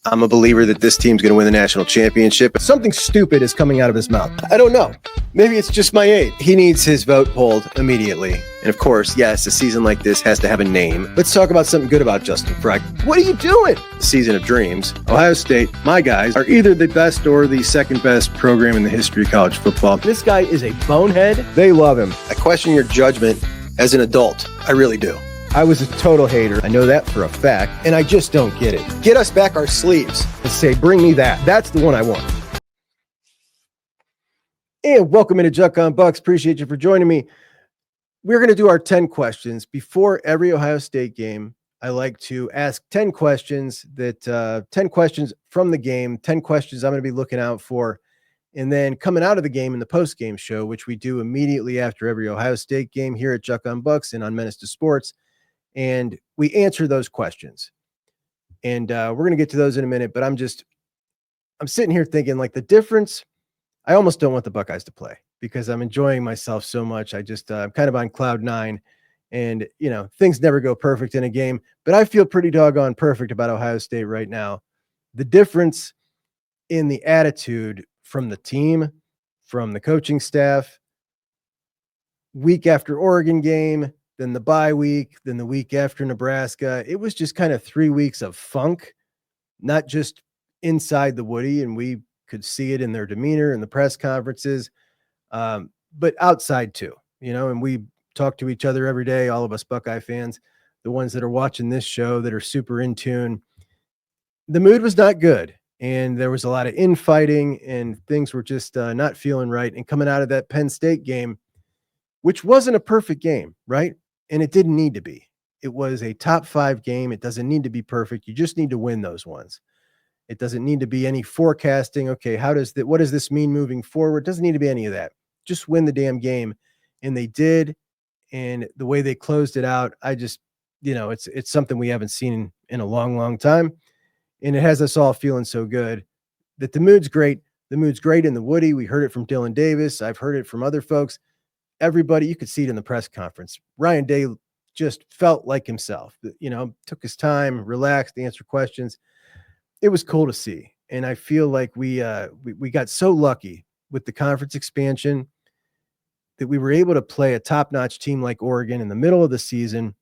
I'm a believer that this team's going to win the national championship. Something stupid is coming out of his mouth. I don't know. Maybe it's just my age. He needs his vote pulled immediately. And of course, yes, a season like this has to have a name. Let's talk about something good about Justin Freck. What are you doing? Season of dreams. Ohio State, my guys, are either the best or the second best program in the history of college football. This guy is a bonehead. They love him. I question your judgment as an adult. I really do. I was a total hater. I know that for a fact, and I just don't get it. Get us back our sleeves. And say, bring me that. That's the one I want. And welcome into Juckonbucks. Appreciate you for joining me. We're going to do our 10 questions. Before every Ohio State game, I like to ask 10 questions that 10 questions from the game, 10 questions I'm going to be looking out for. And then coming out of the game in the post-game show, which we do immediately after every Ohio State game here at Juckonbucks and on Menace to Sports. And we answer those questions. And we're going to get to those in a minute, but I'm sitting here thinking, like, the difference, I almost don't want the Buckeyes to play because I'm enjoying myself so much. I'm kind of on cloud nine, and, you know, things never go perfect in a game, but I feel pretty doggone perfect about Ohio State right now. The difference in the attitude from the team, from the coaching staff, week after Oregon game, then the bye week, then the week after Nebraska. It was just kind of 3 weeks of funk, not just inside the Woody, and we could see it in their demeanor in the press conferences, but outside too, you know, and we talk to each other every day, all of us Buckeye fans, the ones that are watching this show that are super in tune. The mood was not good, and there was a lot of infighting, and things were just not feeling right. And coming out of that Penn State game, which wasn't a perfect game, right? And it didn't need to be. It was a top 5 game. It doesn't need to be perfect. You just need to win those ones. It doesn't need to be any forecasting. Okay, what does this mean moving forward? It doesn't need to be any of that. Just win the damn game. And they did. And the way they closed it out, I just, you know, it's something we haven't seen in a long, long time. And it has us all feeling so good that the mood's great. The mood's great in the Woody. We heard it from Dylan Davis. I've heard it from other folks. Everybody, you could see it in the press conference. Ryan Day just felt like himself, you know, took his time, relaxed, answered questions. It was cool to see. And I feel like we got so lucky with the conference expansion that we were able to play a top-notch team like Oregon in the middle of the season,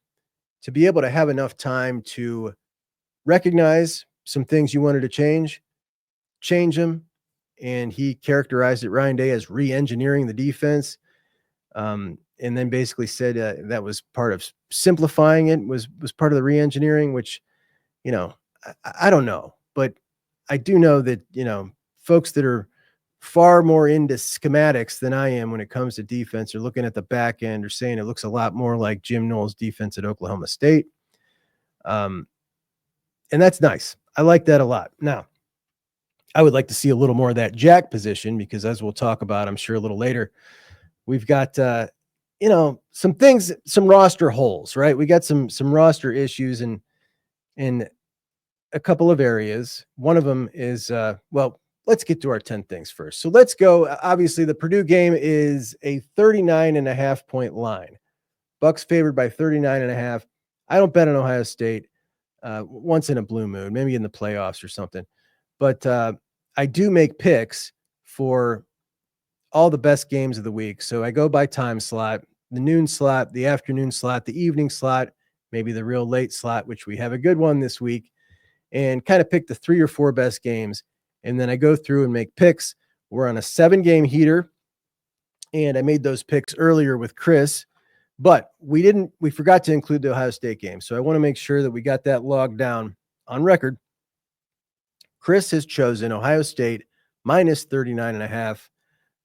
to be able to have enough time to recognize some things you wanted to change them. And he characterized it, Ryan Day, as re-engineering the defense. And then basically said that was part of simplifying it, was part of the re-engineering, which, you know, I don't know, but I do know that, you know, folks that are far more into schematics than I am when it comes to defense are looking at the back end or saying it looks a lot more like Jim Knowles' defense at Oklahoma State. And that's nice. I like that a lot. Now, I would like to see a little more of that jack position because, as we'll talk about, I'm sure a little later, we've got, you know, some things, some roster holes, right? We got some roster issues in a couple of areas. One of them is, well, let's get to our 10 things first. So let's go. Obviously, the Purdue game is a 39.5 point line. Bucks favored by 39.5. I don't bet on Ohio State once in a blue moon, maybe in the playoffs or something. But I do make picks for all the best games of the week. So I go by time slot, the noon slot, the afternoon slot, the evening slot, maybe the real late slot, which we have a good one this week, and kind of pick the 3 or 4 best games. And then I go through and make picks. We're on a 7-game heater, and I made those picks earlier with Chris, but we forgot to include the Ohio State game. So I want to make sure that we got that logged down on record. Chris has chosen Ohio State minus 39.5.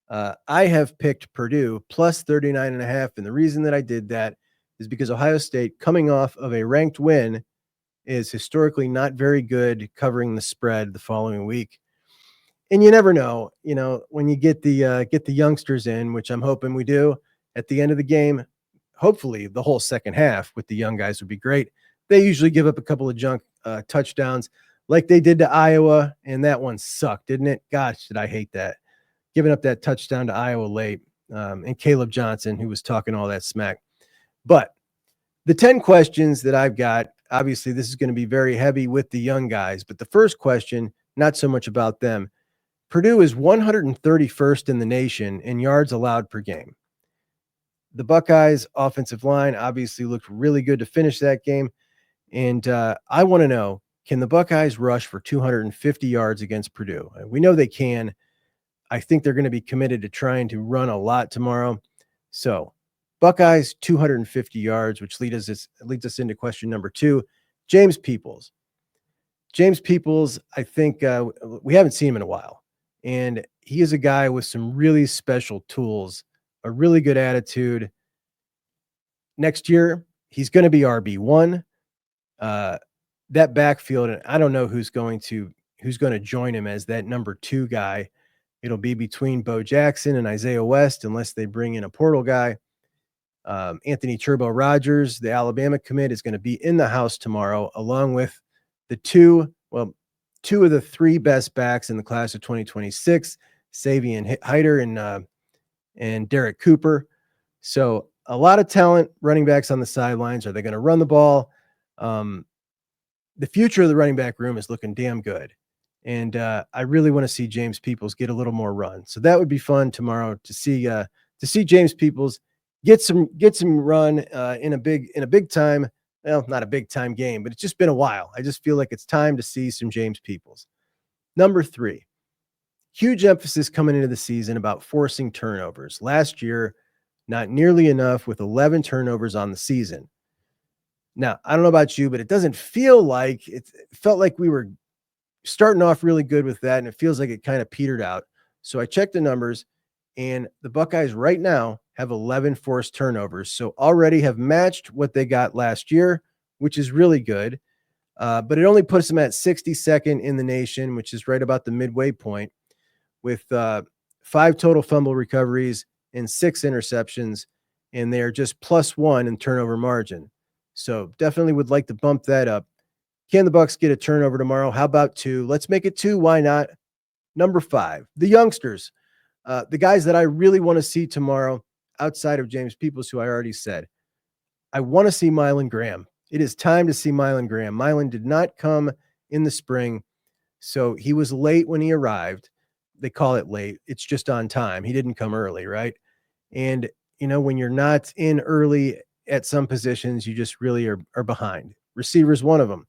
I have picked Purdue plus 39.5. And the reason that I did that is because Ohio State, coming off of a ranked win, is historically not very good covering the spread the following week. And you never know, you know, when you get the youngsters in, which I'm hoping we do at the end of the game, hopefully the whole second half with the young guys would be great. They usually give up a couple of junk touchdowns like they did to Iowa. And that one sucked, didn't it? Gosh, did I hate that. Giving up that touchdown to Iowa late, and Caleb Johnson, who was talking all that smack. But the 10 questions that I've got, Obviously, this is going to be very heavy with the young guys. But the first question, not so much about them. Purdue is 131st in the nation in yards allowed per game. The Buckeyes' offensive line obviously looked really good to finish that game. And I want to know, can the Buckeyes rush for 250 yards against Purdue? We know they can. I think they're going to be committed to trying to run a lot tomorrow. So Buckeyes, 250 yards, which leads us into question number 2. James Peoples. James Peoples, I think we haven't seen him in a while. And he is a guy with some really special tools, a really good attitude. Next year, he's going to be RB1. That backfield, and I don't know who's going to join him as that number 2 guy. It'll be between Bo Jackson and Isaiah West, unless they bring in a portal guy. Anthony Turbo Rogers, the Alabama commit, is going to be in the house tomorrow, along with the two of the 3 best backs in the class of 2026, Savion Hyder and Derek Cooper. So a lot of talent running backs on the sidelines. Are they going to run the ball? The future of the running back room is looking damn good. And I really want to see James Peoples get a little more run. So that would be fun tomorrow to see James Peoples get some run in a big time. Well, not a big time game, but it's just been a while. I just feel like it's time to see some James Peoples. Number 3, huge emphasis coming into the season about forcing turnovers. Last year, not nearly enough, with 11 turnovers on the season. Now, I don't know about you, but it doesn't feel like it felt like we were starting off really good with that, and it feels like it kind of petered out. So I checked the numbers, and the Buckeyes right now have 11 forced turnovers. So already have matched what they got last year, which is really good. But it only puts them at 62nd in the nation, which is right about the midway point, with 5 total fumble recoveries and 6 interceptions, and they're just +1 in turnover margin. So definitely would like to bump that up. Can the Bucks get a turnover tomorrow? How about 2? Let's make it 2. Why not? Number 5, the youngsters, the guys that I really want to see tomorrow outside of James Peoples, who I already said. I want to see Mylan Graham. It is time to see Mylan Graham. Mylan did not come in the spring, so he was late when he arrived. They call it late. It's just on time. He didn't come early, right? And, when you're not in early at some positions, you just really are behind. Receiver's one of them.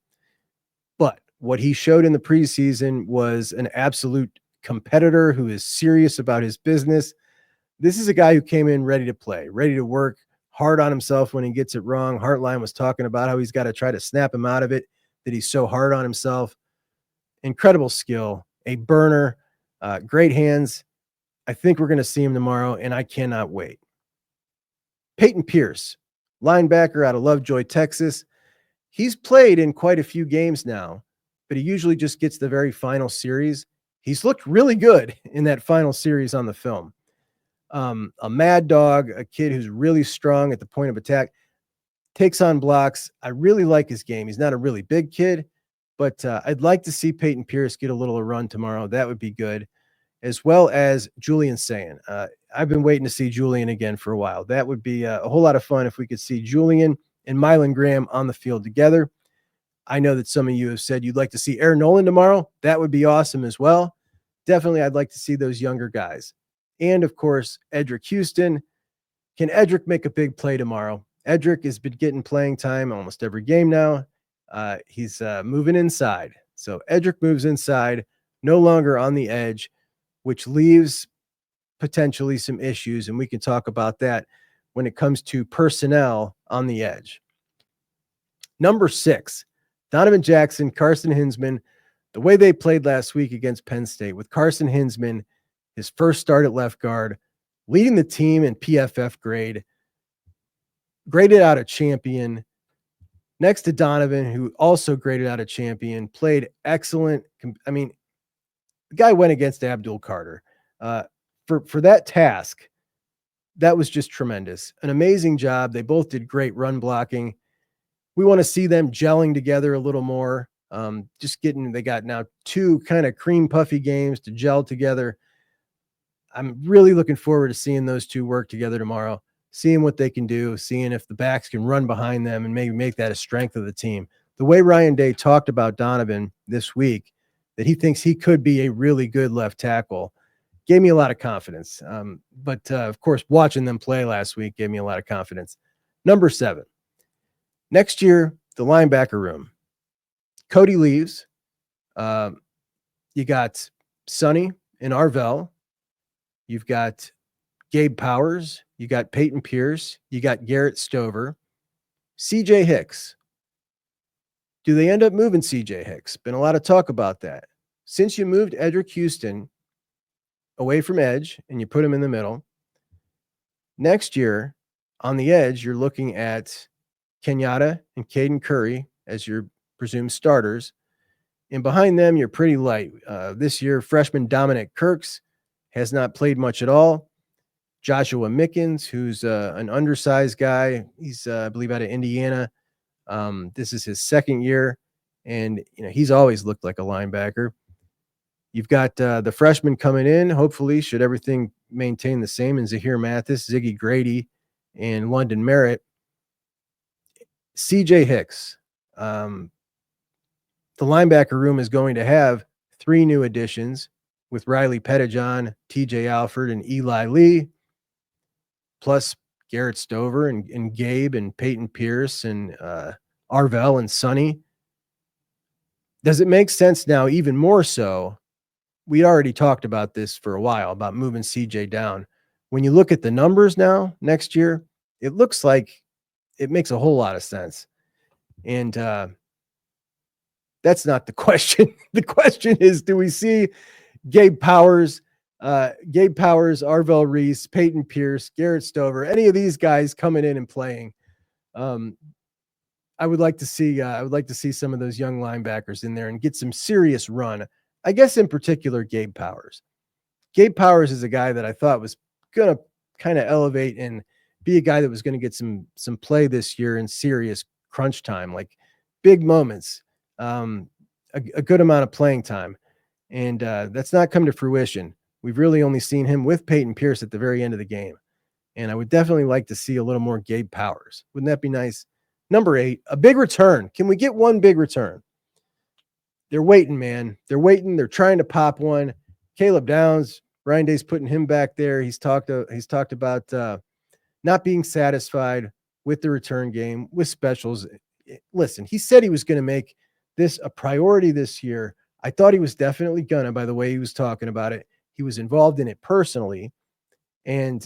But what he showed in the preseason was an absolute competitor who is serious about his business. This is a guy who came in ready to play, ready to work hard on himself when he gets it wrong. Hartline was talking about how he's got to try to snap him out of it, that he's so hard on himself. Incredible skill, a burner, great hands. I think we're going to see him tomorrow, and I cannot wait. Peyton Pierce, linebacker out of Lovejoy, Texas. He's played in quite a few games now, but he usually just gets the very final series. He's looked really good in that final series on the film. A mad dog, a kid who's really strong at the point of attack, takes on blocks. I really like his game. He's not a really big kid, but I'd like to see Peyton Pierce get a little run tomorrow. That would be good, as well as Julian Sayin. I've been waiting to see Julian again for a while. That would be a whole lot of fun if we could see Julian and Mylan Graham on the field together. I know that some of you have said you'd like to see Aaron Nolan tomorrow. That would be awesome as well. Definitely, I'd like to see those younger guys. And, of course, Edric Houston. Can Edric make a big play tomorrow? Edric has been getting playing time almost every game now. He's moving inside. So Edric moves inside, no longer on the edge, which leaves potentially some issues, and we can talk about that when it comes to personnel on the edge. Number 6, Donovan Jackson, Carson Hinsman. The way they played last week against Penn State with Carson Hinsman, his first start at left guard, leading the team in PFF grade, graded out a champion, next to Donovan, who also graded out a champion, played excellent. I mean, the guy went against Abdul Carter. For that task, that was just tremendous. An amazing job. They both did great run blocking. We want to see them gelling together a little more. They got now 2 kind of cream puffy games to gel together. I'm really looking forward to seeing those 2 work together tomorrow, seeing what they can do, seeing if the backs can run behind them and maybe make that a strength of the team. the way Ryan Day talked about Donovan this week, that he thinks he could be a really good left tackle, gave me a lot of confidence. But of course, watching them play last week gave me a lot of confidence. Number 7, next year, the linebacker room. Cody leaves. You got Sonny and Arvell. You've got Gabe Powers. You got Peyton Pierce. You got Garrett Stover. CJ Hicks. Do they end up moving CJ Hicks? Been a lot of talk about that. Since you moved Edric Houston away from edge and you put him in the middle, next year on the edge, you're looking at Kenyatta and Caden Curry as your presumed starters. And behind them, you're pretty light. This year, freshman Dominic Kirks has not played much at all. Joshua Mickens, who's an undersized guy. He's, I believe, out of Indiana. This is his second year, and he's always looked like a linebacker. You've got the freshmen coming in, hopefully, should everything maintain the same, and Zahir Mathis, Ziggy Grady, and London Merritt. CJ Hicks. The linebacker room is going to have 3 new additions with Riley Pettijohn, TJ Alford, and Eli Lee, plus Garrett Stover and Gabe and Peyton Pierce and Arvell and Sonny. Does it make sense now even more so? We already talked about this for a while, about moving CJ down. When you look at the numbers now next year, it looks like it makes a whole lot of sense. And that's not the question. The question is, do we see Gabe Powers, Arvell Reese, Peyton Pierce, Garrett Stover, any of these guys coming in and playing? I would like to see some of those young linebackers in there and get some serious run. I guess in particular, Gabe Powers. Gabe Powers is a guy that I thought was going to kind of elevate and be a guy that was going to get some play this year in serious crunch time, like big moments, a good amount of playing time. And that's not come to fruition. We've really only seen him with Peyton Pierce at the very end of the game. And I would definitely like to see a little more Gabe Powers. Wouldn't that be nice? Number 8, a big return. Can we get one big return? They're waiting, man. They're waiting. They're trying to pop one. Caleb Downs, Ryan Day's putting him back there. He's talked about not being satisfied with the return game, with specials. Listen, he said he was going to make this a priority this year. I thought he was definitely gonna, by the way he was talking about it. He was involved in it personally. And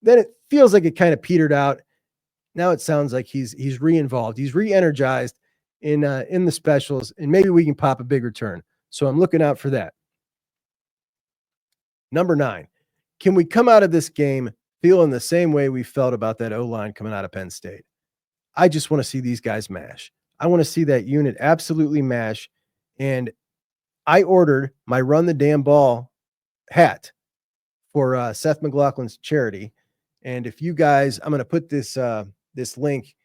then it feels like it kind of petered out. Now it sounds like he's re-involved. He's re-energized in the specials, and maybe we can pop a big return. So I'm looking out for that. Number 9, can we come out of this game feeling the same way we felt about that O-line coming out of Penn State? I just want to see these guys mash. I want to see that unit absolutely mash. And I ordered my Run the Damn Ball hat for Seth McLaughlin's charity. And if you guys, I'm going to put this link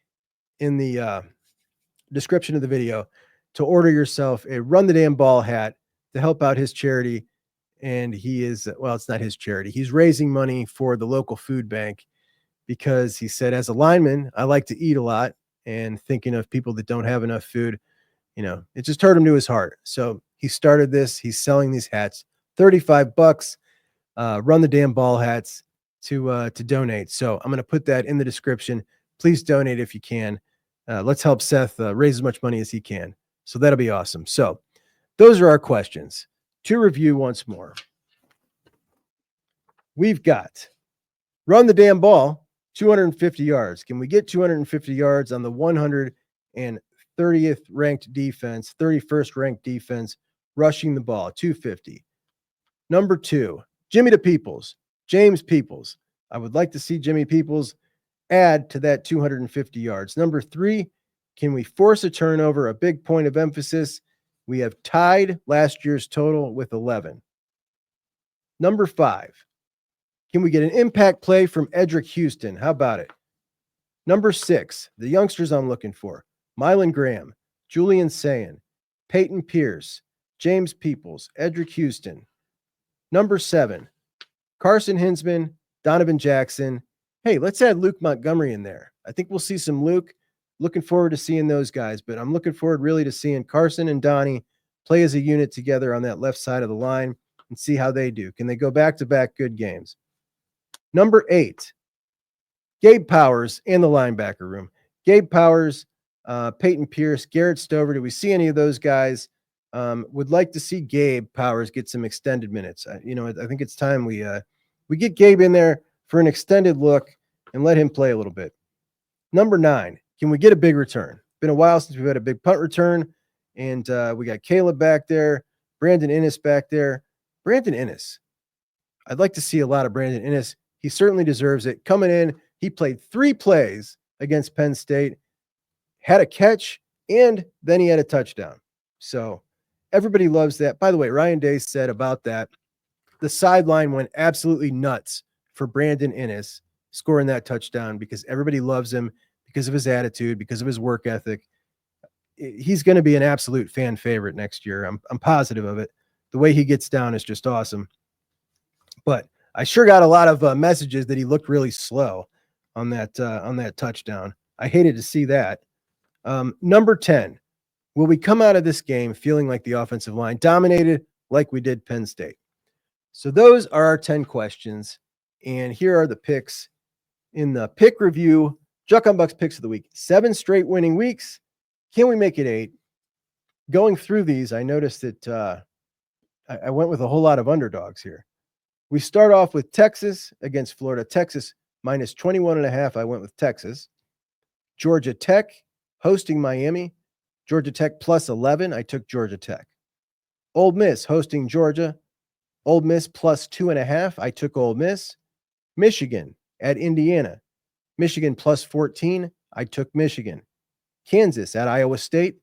in the description of the video to order yourself a Run the Damn Ball hat to help out his charity. And he is, well, it's not his charity. He's raising money for the local food bank because he said, as a lineman, I like to eat a lot, and thinking of people that don't have enough food, it just hurt him to his heart. So he started this. He's selling these hats, $35, Run the Damn Ball hats to donate. So I'm going to put that in the description. Please donate if you can. Let's help Seth raise as much money as he can. So that'll be awesome. So those are our questions. To review once more, we've got Run the Damn Ball, 250 yards. Can we get 250 yards on the 130th ranked defense, 31st ranked defense, rushing the ball, 250? Number 2, Jimmy Peoples, James Peoples. I would like to see Jimmy Peoples add to that 250 yards. Number 3, can we force a turnover? A big point of emphasis. We have tied last year's total with 11. Number 5, can we get an impact play from Edric Houston? How about it? Number 6, the youngsters I'm looking for: Mylan Graham, Julian Sayin, Peyton Pierce, James Peoples, Edric Houston. Number 7, Carson Hinsman, Donovan Jackson. Hey, let's add Luke Montgomery in there. I think we'll see some Luke. Looking forward to seeing those guys, but I'm looking forward really to seeing Carson and Donnie play as a unit together on that left side of the line and see how they do. Can they go back-to-back good games? Number 8, Gabe Powers and the linebacker room. Gabe Powers, Peyton Pierce, Garrett Stover. Do we see any of those guys? Would like to see Gabe Powers get some extended minutes. I think it's time we get Gabe in there for an extended look and let him play a little bit. Number 9, can we get a big return? Been a while since we've had a big punt return, and we got Caleb back there, Brandon Innes back there. Brandon Innes, I'd like to see a lot of Brandon Innes. He certainly deserves it. Coming in, he played 3 plays against Penn State, had a catch, and then he had a touchdown. So everybody loves that. By the way, Ryan Day said about that, the sideline went absolutely nuts for Brandon Innes scoring that touchdown because everybody loves him because of his attitude, because of his work ethic. He's going to be an absolute fan favorite next year. I'm positive of it. The way he gets down is just awesome. But I sure got a lot of messages that he looked really slow on that touchdown. I hated to see that. Number 10, will we come out of this game feeling like the offensive line dominated like we did Penn State? So those are our 10 questions. And here are the picks in the pick review. Juckonbucks picks of the week. 7 straight winning weeks. Can we make it 8? Going through these, I noticed that I went with a whole lot of underdogs here. We start off with Texas against Florida. Texas minus 21.5. I went with Texas. Georgia Tech hosting Miami. Georgia Tech plus 11. I took Georgia Tech. Ole Miss hosting Georgia. Ole Miss plus 2.5. I took Ole Miss. Michigan at Indiana. Michigan plus 14. I took Michigan. Kansas at Iowa State.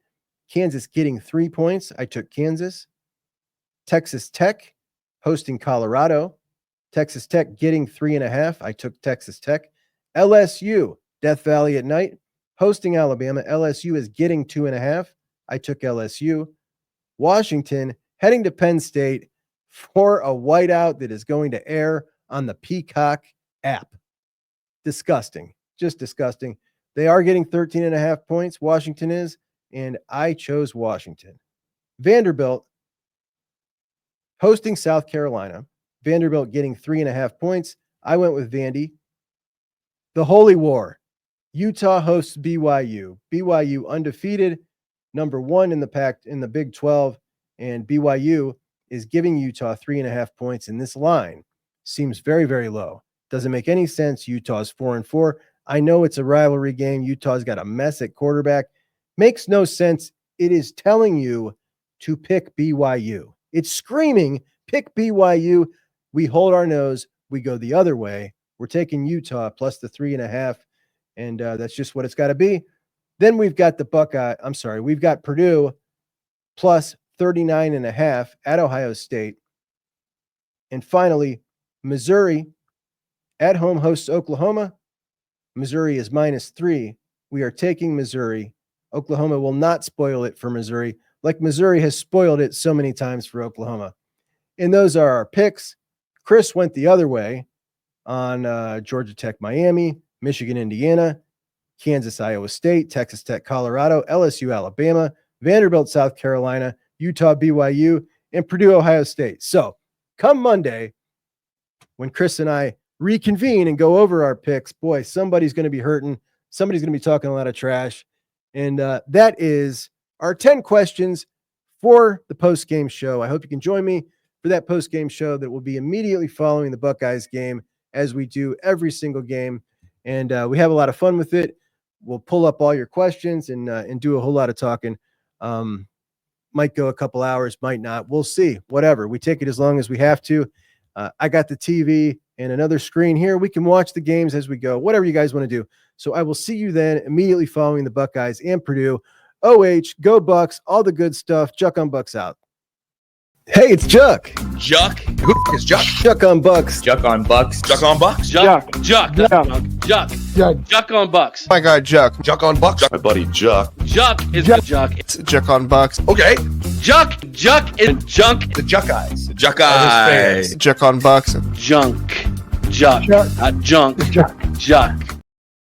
Kansas getting 3 points. I took Kansas. Texas Tech hosting Colorado. Texas Tech getting 3.5. I took Texas Tech. LSU, Death Valley at night, hosting Alabama. LSU is getting 2.5. I took LSU. Washington heading to Penn State for a whiteout that is going to air on the Peacock app. Disgusting. Just disgusting. They are getting 13.5 points. Washington is, and I chose Washington. Vanderbilt hosting South Carolina. Vanderbilt getting 3.5 points. I went with Vandy. The Holy War. Utah hosts BYU. BYU undefeated, number 1 in the pack in the Big 12, and BYU is giving Utah 3.5 points. And this line seems very, very low. Doesn't make any sense. Utah's 4-4. I know it's a rivalry game. Utah's got a mess at quarterback. Makes no sense. It is telling you to pick BYU. It's screaming, pick BYU. We hold our nose. We go the other way. We're taking Utah plus the 3.5, and that's just what it's got to be. Then we've got we've got Purdue plus 39.5 at Ohio State. And finally, Missouri at home hosts Oklahoma. Missouri is -3. We are taking Missouri. Oklahoma will not spoil it for Missouri, like Missouri has spoiled it so many times for Oklahoma. And those are our picks. Chris went the other way on Georgia Tech, Miami, Michigan, Indiana, Kansas, Iowa State, Texas Tech, Colorado, LSU, Alabama, Vanderbilt, South Carolina, Utah, BYU, and Purdue, Ohio State. So come Monday, when Chris and I reconvene and go over our picks, boy, somebody's going to be hurting. Somebody's going to be talking a lot of trash. And that is our 10 questions for the post-game show. I hope you can join me for that post-game show that will be immediately following the Buckeyes game, as we do every single game. And we have a lot of fun with it. We'll pull up all your questions and do a whole lot of talking. Might go a couple hours, might not. We'll see. Whatever. We take it as long as we have to. I got the TV and another screen here. We can watch the games as we go, whatever you guys want to do. So I will see you then immediately following the Buckeyes and Purdue. OH, go Bucks, all the good stuff. Juckonbucks out. Hey, it's Juck. Juck? Who is Juck? Juckonbucks. Juckonbucks. Juckonbucks? Juck. Juckonbucks. My guy, Juck. Juckonbucks. My buddy Juck. Juck is the Juck. It's Juckonbucks. Okay. Juck is junk. The Juck Eyes. Juck Eye. Juckonbucks. Junk. Juck. Not junk. Juck.